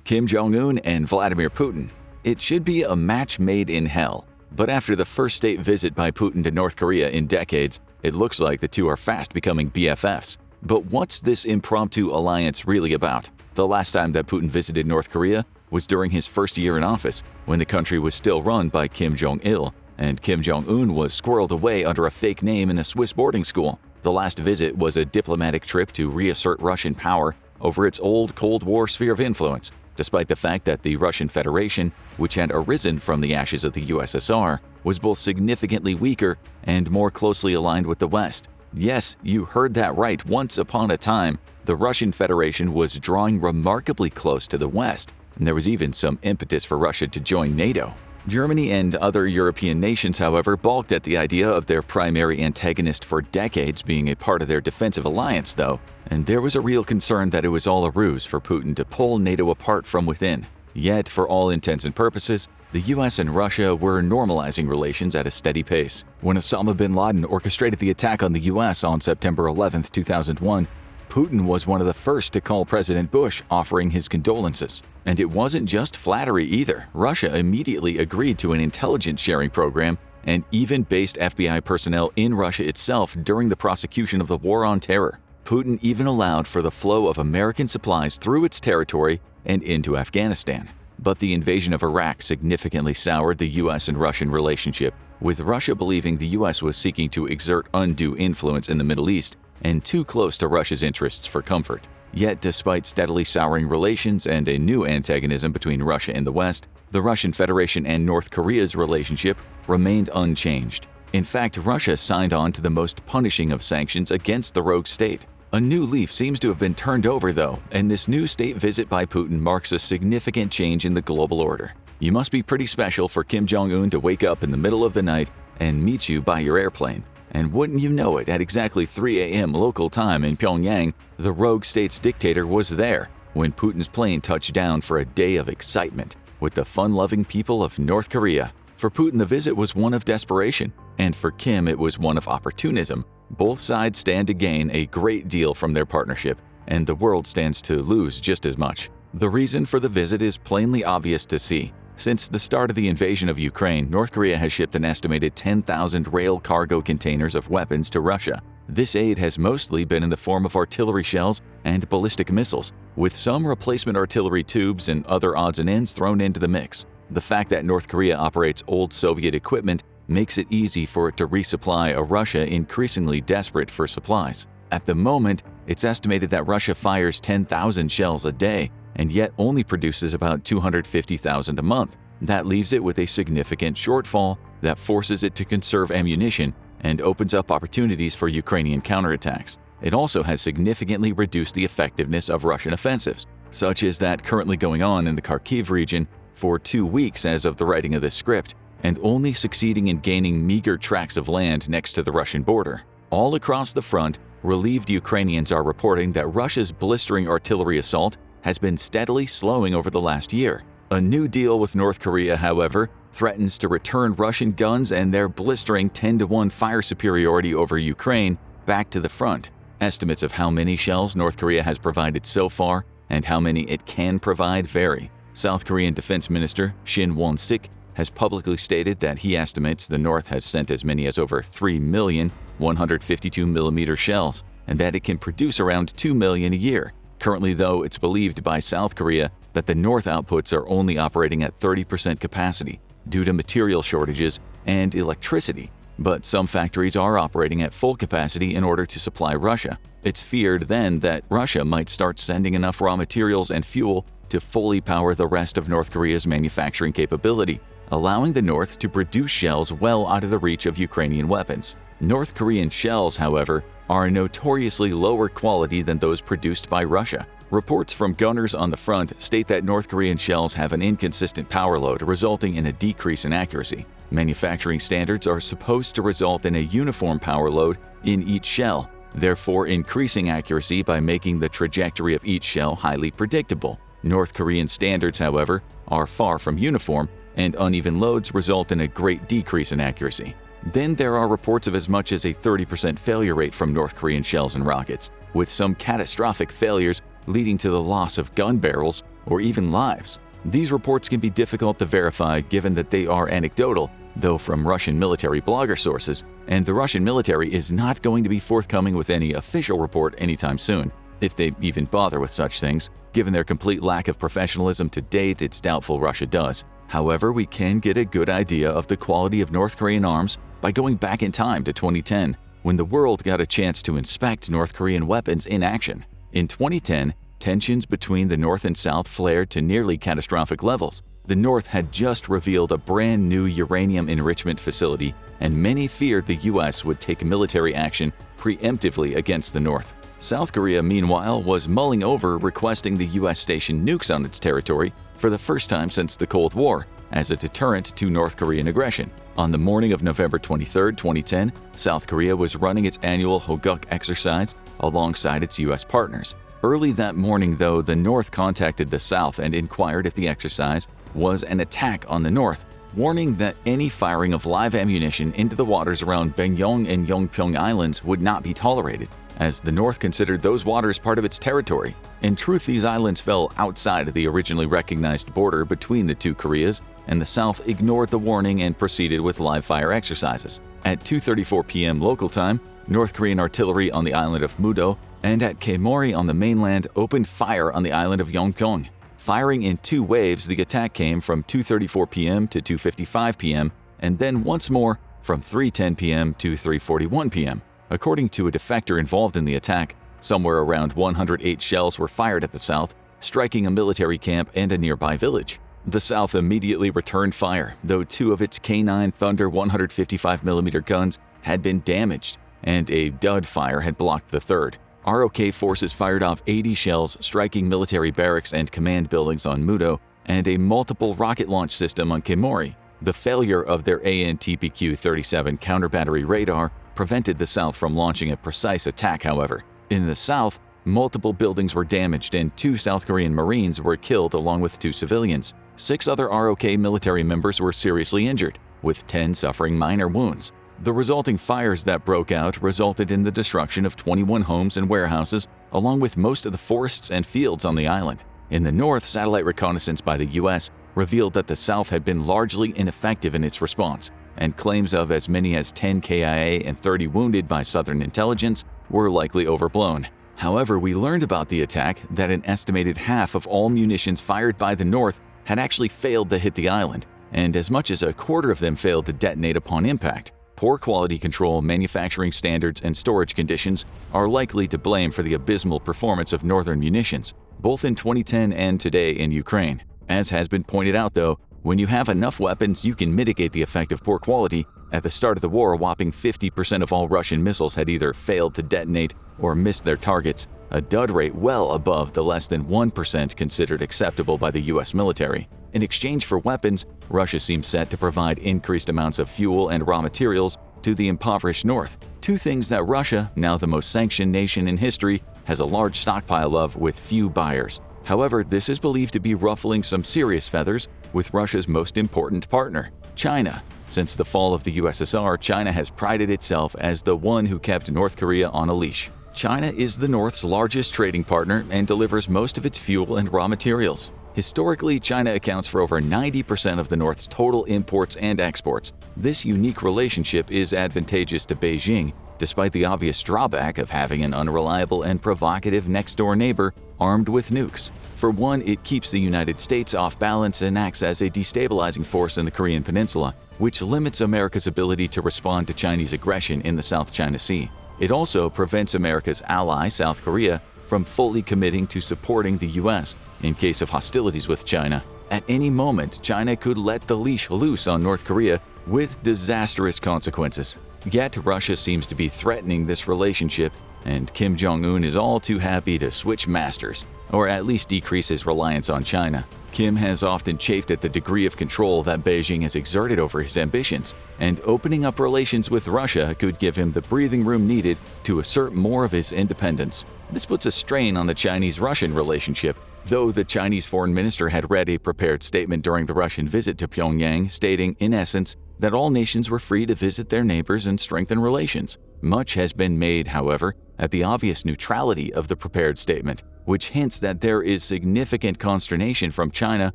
Kim Jong-un and Vladimir Putin. It should be a match made in hell. But after the first state visit by Putin to North Korea in decades, it looks like the two are fast becoming BFFs. But what's this impromptu alliance really about? The last time that Putin visited North Korea was during his first year in office, when the country was still run by Kim Jong-il, and Kim Jong-un was squirreled away under a fake name in a Swiss boarding school. The last visit was a diplomatic trip to reassert Russian power over its old Cold War sphere of influence, despite the fact that the Russian Federation, which had arisen from the ashes of the USSR, was both significantly weaker and more closely aligned with the West. Yes, you heard that right. Once upon a time, the Russian Federation was drawing remarkably close to the West, and there was even some impetus for Russia to join NATO. Germany and other European nations, however, balked at the idea of their primary antagonist for decades being a part of their defensive alliance, though, and there was a real concern that it was all a ruse for Putin to pull NATO apart from within. Yet, for all intents and purposes, the US and Russia were normalizing relations at a steady pace. When Osama bin Laden orchestrated the attack on the US on September 11, 2001, Putin was one of the first to call President Bush, offering his condolences. And it wasn't just flattery either. Russia immediately agreed to an intelligence sharing program and even based FBI personnel in Russia itself during the prosecution of the War on Terror. Putin even allowed for the flow of American supplies through its territory and into Afghanistan. But the invasion of Iraq significantly soured the US and Russian relationship, with Russia believing the US was seeking to exert undue influence in the Middle East and too close to Russia's interests for comfort. Yet, despite steadily souring relations and a new antagonism between Russia and the West, the Russian Federation and North Korea's relationship remained unchanged. In fact, Russia signed on to the most punishing of sanctions against the rogue state. A new leaf seems to have been turned over, though, and this new state visit by Putin marks a significant change in the global order. You must be pretty special for Kim Jong-un to wake up in the middle of the night and meet you by your airplane. And wouldn't you know it, at exactly 3 a.m. local time in Pyongyang, the rogue state's dictator was there when Putin's plane touched down for a day of excitement with the fun-loving people of North Korea. For Putin, the visit was one of desperation, and for Kim, it was one of opportunism. Both sides stand to gain a great deal from their partnership, and the world stands to lose just as much. The reason for the visit is plainly obvious to see. Since the start of the invasion of Ukraine, North Korea has shipped an estimated 10,000 rail cargo containers of weapons to Russia. This aid has mostly been in the form of artillery shells and ballistic missiles, with some replacement artillery tubes and other odds and ends thrown into the mix. The fact that North Korea operates old Soviet equipment makes it easy for it to resupply a Russia increasingly desperate for supplies. At the moment, it's estimated that Russia fires 10,000 shells a day, and yet only produces about 250,000 a month. That leaves it with a significant shortfall that forces it to conserve ammunition and opens up opportunities for Ukrainian counterattacks. It also has significantly reduced the effectiveness of Russian offensives, such as that currently going on in the Kharkiv region for 2 weeks as of the writing of this script, and only succeeding in gaining meager tracts of land next to the Russian border. All across the front, relieved Ukrainians are reporting that Russia's blistering artillery assault has been steadily slowing over the last year. A new deal with North Korea, however, threatens to return Russian guns and their blistering 10-to-1 fire superiority over Ukraine back to the front. Estimates of how many shells North Korea has provided so far and how many it can provide vary. South Korean Defense Minister Shin Won-sik has publicly stated that he estimates the North has sent as many as over 3 million 152mm shells, and that it can produce around 2 million a year. Currently, though, it's believed by South Korea that the North outputs are only operating at 30% capacity due to material shortages and electricity. But some factories are operating at full capacity in order to supply Russia. It's feared then that Russia might start sending enough raw materials and fuel to fully power the rest of North Korea's manufacturing capability, allowing the North to produce shells well out of the reach of Ukrainian weapons. North Korean shells, however, are notoriously lower quality than those produced by Russia. Reports from gunners on the front state that North Korean shells have an inconsistent power load, resulting in a decrease in accuracy. Manufacturing standards are supposed to result in a uniform power load in each shell, therefore increasing accuracy by making the trajectory of each shell highly predictable. North Korean standards, however, are far from uniform, and uneven loads result in a great decrease in accuracy. Then there are reports of as much as a 30% failure rate from North Korean shells and rockets, with some catastrophic failures leading to the loss of gun barrels or even lives. These reports can be difficult to verify given that they are anecdotal, though from Russian military blogger sources, and the Russian military is not going to be forthcoming with any official report anytime soon. If they even bother with such things, given their complete lack of professionalism to date, it's doubtful Russia does. However, we can get a good idea of the quality of North Korean arms by going back in time to 2010, when the world got a chance to inspect North Korean weapons in action. In 2010, tensions between the North and South flared to nearly catastrophic levels. The North had just revealed a brand new uranium enrichment facility, and many feared the US would take military action preemptively against the North. South Korea, meanwhile, was mulling over requesting the US station nukes on its territory for the first time since the Cold War, as a deterrent to North Korean aggression. On the morning of November 23, 2010, South Korea was running its annual Hoguk exercise alongside its US partners. Early that morning, though, the North contacted the South and inquired if the exercise was an attack on the North, warning that any firing of live ammunition into the waters around Bengyong and Yongpyong Islands would not be tolerated, as the North considered those waters part of its territory. In truth, these islands fell outside of the originally recognized border between the two Koreas, and the South ignored the warning and proceeded with live-fire exercises. At 2:34 p.m. local time, North Korean artillery on the island of Mudo and at Kaemori on the mainland opened fire on the island of Yongpyong. Firing in two waves, the attack came from 2:34 p.m. to 2:55 p.m. and then once more from 3:10 p.m. to 3:41 p.m. According to a defector involved in the attack, somewhere around 108 shells were fired at the South, striking a military camp and a nearby village. The South immediately returned fire, though two of its K9 Thunder 155mm guns had been damaged, and a dud fire had blocked the third. ROK forces fired off 80 shells, striking military barracks and command buildings on Mudo, and a multiple rocket launch system on Kaemori. The failure of their AN/TPQ-37 counter-battery radar prevented the South from launching a precise attack, however. In the South, multiple buildings were damaged and 2 South Korean Marines were killed along with 2 civilians. 6 other ROK military members were seriously injured, with 10 suffering minor wounds. The resulting fires that broke out resulted in the destruction of 21 homes and warehouses, along with most of the forests and fields on the island. In the north, satellite reconnaissance by the US revealed that the South had been largely ineffective in its response, and claims of as many as 10 KIA and 30 wounded by Southern intelligence were likely overblown. However, we learned about the attack that an estimated half of all munitions fired by the North had actually failed to hit the island, and as much as a quarter of them failed to detonate upon impact. Poor quality control, manufacturing standards, and storage conditions are likely to blame for the abysmal performance of Northern munitions, both in 2010 and today in Ukraine. As has been pointed out, though, when you have enough weapons, you can mitigate the effect of poor quality. At the start of the war, a whopping 50% of all Russian missiles had either failed to detonate or missed their targets, a dud rate well above the less than 1% considered acceptable by the US military. In exchange for weapons, Russia seems set to provide increased amounts of fuel and raw materials to the impoverished North, 2 things that Russia, now the most sanctioned nation in history, has a large stockpile of with few buyers. However, this is believed to be ruffling some serious feathers with Russia's most important partner, China. Since the fall of the USSR, China has prided itself as the one who kept North Korea on a leash. China is the North's largest trading partner and delivers most of its fuel and raw materials. Historically, China accounts for over 90% of the North's total imports and exports. This unique relationship is advantageous to Beijing, despite the obvious drawback of having an unreliable and provocative next-door neighbor armed with nukes. For one, it keeps the United States off balance and acts as a destabilizing force in the Korean Peninsula, which limits America's ability to respond to Chinese aggression in the South China Sea. It also prevents America's ally, South Korea, from fully committing to supporting the US in case of hostilities with China. At any moment, China could let the leash loose on North Korea with disastrous consequences. Yet Russia seems to be threatening this relationship, and Kim Jong-un is all too happy to switch masters, or at least decrease his reliance on China. Kim has often chafed at the degree of control that Beijing has exerted over his ambitions, and opening up relations with Russia could give him the breathing room needed to assert more of his independence. This puts a strain on the Chinese-Russian relationship, though the Chinese foreign minister had read a prepared statement during the Russian visit to Pyongyang stating, in essence, that all nations were free to visit their neighbors and strengthen relations. Much has been made, however, at the obvious neutrality of the prepared statement, which hints that there is significant consternation from China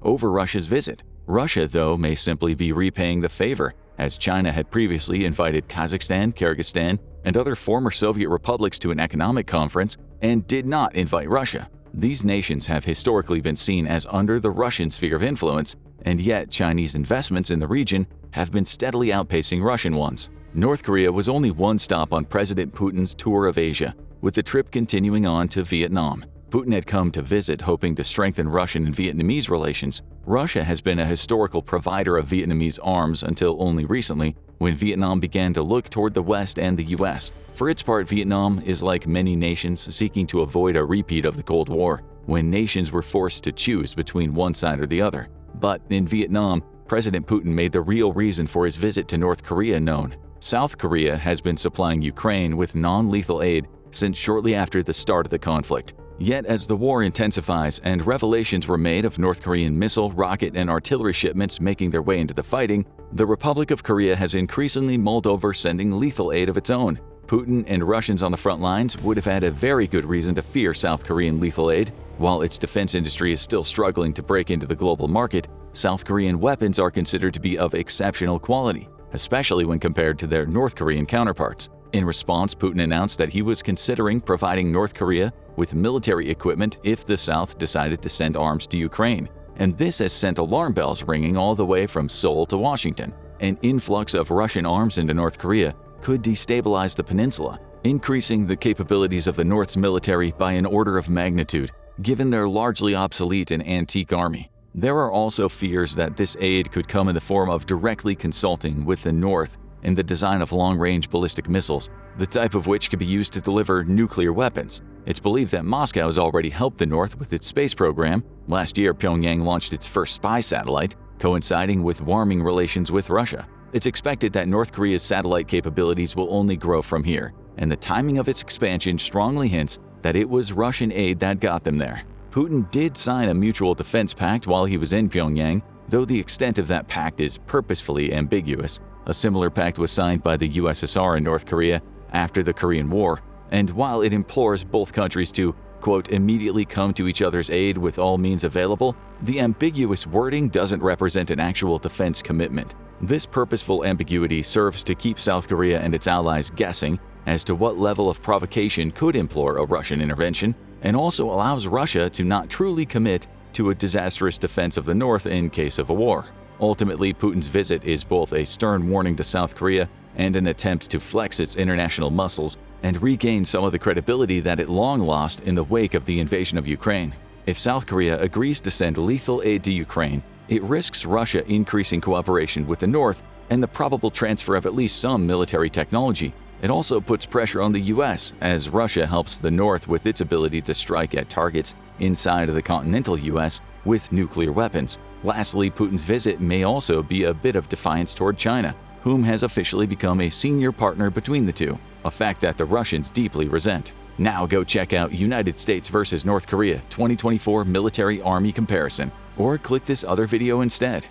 over Russia's visit. Russia, though, may simply be repaying the favor, as China had previously invited Kazakhstan, Kyrgyzstan, and other former Soviet republics to an economic conference and did not invite Russia. These nations have historically been seen as under the Russian sphere of influence, and yet Chinese investments in the region have been steadily outpacing Russian ones. North Korea was only one stop on President Putin's tour of Asia, with the trip continuing on to Vietnam. Putin had come to visit hoping to strengthen Russian and Vietnamese relations. Russia has been a historical provider of Vietnamese arms until only recently, when Vietnam began to look toward the West and the US. For its part, Vietnam is like many nations seeking to avoid a repeat of the Cold War, when nations were forced to choose between one side or the other. But in Vietnam, President Putin made the real reason for his visit to North Korea known. South Korea has been supplying Ukraine with non-lethal aid since shortly after the start of the conflict. Yet as the war intensifies and revelations were made of North Korean missile, rocket, and artillery shipments making their way into the fighting, the Republic of Korea has increasingly mulled over sending lethal aid of its own. Putin and Russians on the front lines would have had a very good reason to fear South Korean lethal aid. While its defense industry is still struggling to break into the global market, South Korean weapons are considered to be of exceptional quality, especially when compared to their North Korean counterparts. In response, Putin announced that he was considering providing North Korea with military equipment if the South decided to send arms to Ukraine. And this has sent alarm bells ringing all the way from Seoul to Washington. An influx of Russian arms into North Korea could destabilize the peninsula, increasing the capabilities of the North's military by an order of magnitude, given their largely obsolete and antique army. There are also fears that this aid could come in the form of directly consulting with the North in the design of long-range ballistic missiles, the type of which could be used to deliver nuclear weapons. It's believed that Moscow has already helped the North with its space program. Last year, Pyongyang launched its first spy satellite, coinciding with warming relations with Russia. It's expected that North Korea's satellite capabilities will only grow from here, and the timing of its expansion strongly hints that it was Russian aid that got them there. Putin did sign a mutual defense pact while he was in Pyongyang, though the extent of that pact is purposefully ambiguous. A similar pact was signed by the USSR and North Korea after the Korean War, and while it implores both countries to, quote, immediately come to each other's aid with all means available, the ambiguous wording doesn't represent an actual defense commitment. This purposeful ambiguity serves to keep South Korea and its allies guessing as to what level of provocation could implore a Russian intervention, and also allows Russia to not truly commit to a disastrous defense of the North in case of a war. Ultimately, Putin's visit is both a stern warning to South Korea and an attempt to flex its international muscles and regain some of the credibility that it long lost in the wake of the invasion of Ukraine. If South Korea agrees to send lethal aid to Ukraine, it risks Russia increasing cooperation with the North and the probable transfer of at least some military technology. It also puts pressure on the US as Russia helps the North with its ability to strike at targets inside of the continental US with nuclear weapons. Lastly, Putin's visit may also be a bit of defiance toward China, whom has officially become a senior partner between the two, a fact that the Russians deeply resent. Now go check out United States vs. North Korea 2024 Military Army Comparison, or click this other video instead.